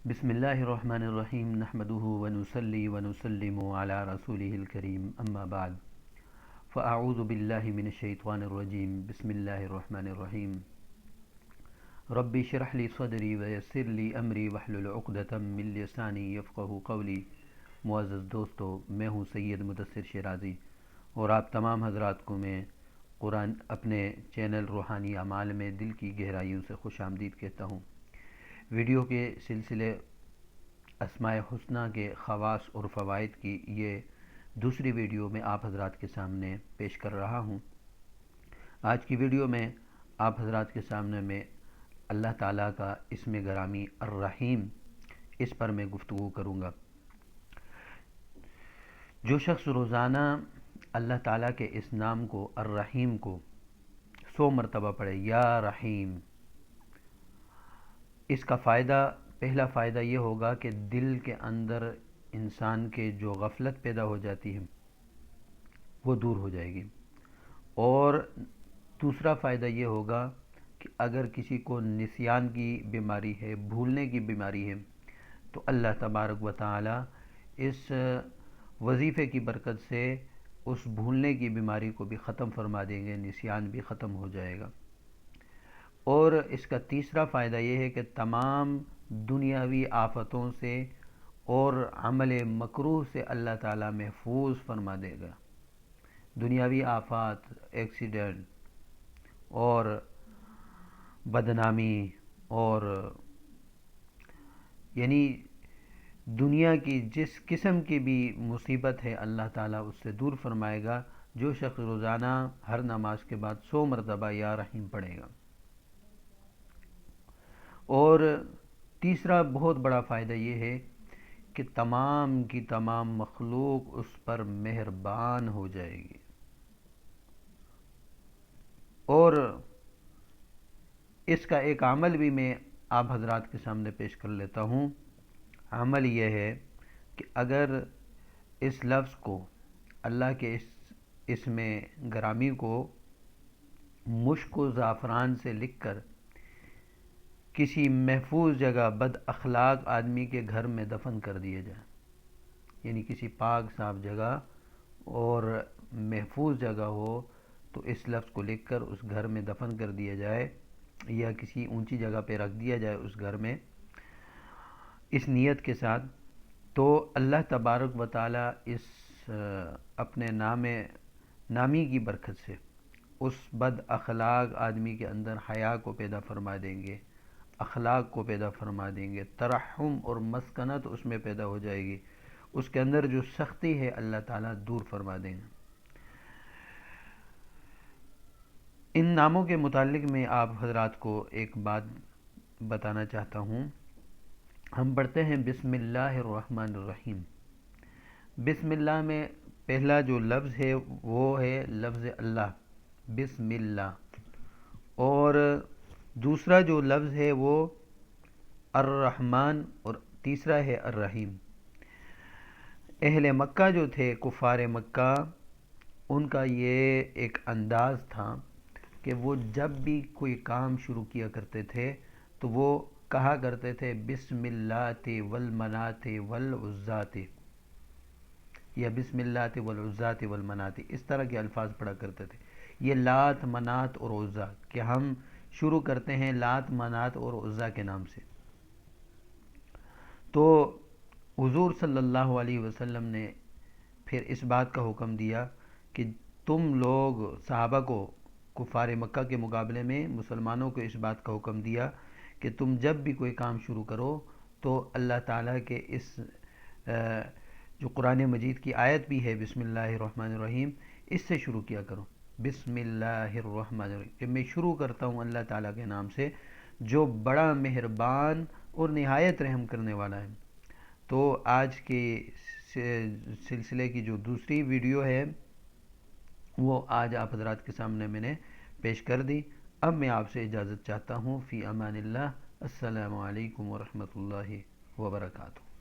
بسم اللہ الرحمن الرحیم نحمده ونصلی ونسلم علی رسولہ الکریم اما بعد فاعوذ باللہ من الشیطان الرجیم بسم اللہ الرحمن الرحیم رب اشرح لی صدری ویسر لی امری واحلل عقدۃ من لسانی یفقہوا قولی۔ معزز دوستو، میں ہوں سید مدثر شیرازی اور آپ تمام حضرات کو میں قرآن اپنے چینل روحانی اعمال میں دل کی گہرائیوں سے خوش آمدید کہتا ہوں۔ ویڈیو کے سلسلے اسماء حسنہ کے خواص اور فوائد کی یہ دوسری ویڈیو میں آپ حضرات کے سامنے پیش کر رہا ہوں۔ آج کی ویڈیو میں آپ حضرات کے سامنے میں اللہ تعالیٰ کا اسم گرامی الرحیم، اس پر میں گفتگو کروں گا۔ جو شخص روزانہ اللہ تعالیٰ کے اس نام کو الرحیم کو 100 مرتبہ پڑھے، یا رحیم، اس کا پہلا فائدہ یہ ہوگا کہ دل کے اندر انسان کے جو غفلت پیدا ہو جاتی ہے وہ دور ہو جائے گی، اور دوسرا فائدہ یہ ہوگا کہ اگر کسی کو نسیان کی بیماری ہے، بھولنے کی بیماری ہے، تو اللہ تبارک و تعالی اس وظیفے کی برکت سے اس بھولنے کی بیماری کو بھی ختم فرما دیں گے، نسیان بھی ختم ہو جائے گا۔ اور اس کا تیسرا فائدہ یہ ہے کہ تمام دنیاوی آفتوں سے اور عمل مکروہ سے اللہ تعالیٰ محفوظ فرما دے گا۔ دنیاوی آفات، ایکسیڈنٹ اور بدنامی اور یعنی دنیا کی جس قسم کی بھی مصیبت ہے اللہ تعالیٰ اس سے دور فرمائے گا، جو شخص روزانہ ہر نماز کے بعد 100 مرتبہ یا رحیم پڑھے گا۔ اور تیسرا بہت بڑا فائدہ یہ ہے کہ تمام کی تمام مخلوق اس پر مہربان ہو جائے گی۔ اور اس کا ایک عمل بھی میں آپ حضرات کے سامنے پیش کر لیتا ہوں۔ عمل یہ ہے کہ اگر اس لفظ کو، اللہ کے اس میں گرامی کو مشک و زعفران سے لکھ کر کسی محفوظ جگہ بد اخلاق آدمی کے گھر میں دفن کر دیا جائے، یعنی کسی پاک صاف جگہ اور محفوظ جگہ ہو تو اس لفظ کو لکھ کر اس گھر میں دفن کر دیا جائے، یا کسی اونچی جگہ پہ رکھ دیا جائے اس گھر میں، اس نیت کے ساتھ، تو اللہ تبارک و تعالی اس اپنے نامی کی برکت سے اس بد اخلاق آدمی کے اندر حیا کو پیدا فرما دیں گے، اخلاق کو پیدا فرما دیں گے، ترحم اور مسکنت اس میں پیدا ہو جائے گی، اس کے اندر جو سختی ہے اللہ تعالیٰ دور فرما دیں گے۔ ان ناموں کے متعلق میں آپ حضرات کو ایک بات بتانا چاہتا ہوں۔ ہم پڑھتے ہیں بسم اللہ الرحمن الرحیم۔ بسم اللہ میں پہلا جو لفظ ہے وہ ہے لفظ اللہ، بسم اللہ، اور دوسرا جو لفظ ہے وہ الرحمن، اور تیسرا ہے الرحیم۔ اہل مکہ جو تھے، کفار مکہ، ان کا یہ ایک انداز تھا کہ وہ جب بھی کوئی کام شروع کیا کرتے تھے تو وہ کہا کرتے تھے بسم اللہ والمنات والعزات، یا بسم اللہ والعزات والمنات، اس طرح کے الفاظ پڑھا کرتے تھے۔ یہ لات، منات اور عزا، کہ ہم شروع کرتے ہیں لات، منات اور عزا کے نام سے۔ تو حضور صلی اللہ علیہ وسلم نے پھر اس بات کا حکم دیا کہ تم لوگ، صحابہ کو، کفار مکہ کے مقابلے میں مسلمانوں کو اس بات کا حکم دیا کہ تم جب بھی کوئی کام شروع کرو تو اللہ تعالیٰ کے اس جو قرآن مجید کی آیت بھی ہے بسم اللہ الرحمن الرحیم، اس سے شروع کیا کرو۔ بسم اللہ الرحمن الرحیم، کہ میں شروع کرتا ہوں اللہ تعالیٰ کے نام سے جو بڑا مہربان اور نہایت رحم کرنے والا ہے۔ تو آج کے سلسلے کی جو دوسری ویڈیو ہے وہ آج آپ حضرات کے سامنے میں نے پیش کر دی۔ اب میں آپ سے اجازت چاہتا ہوں، فی امان اللہ، السلام علیکم ورحمۃ اللہ وبرکاتہ۔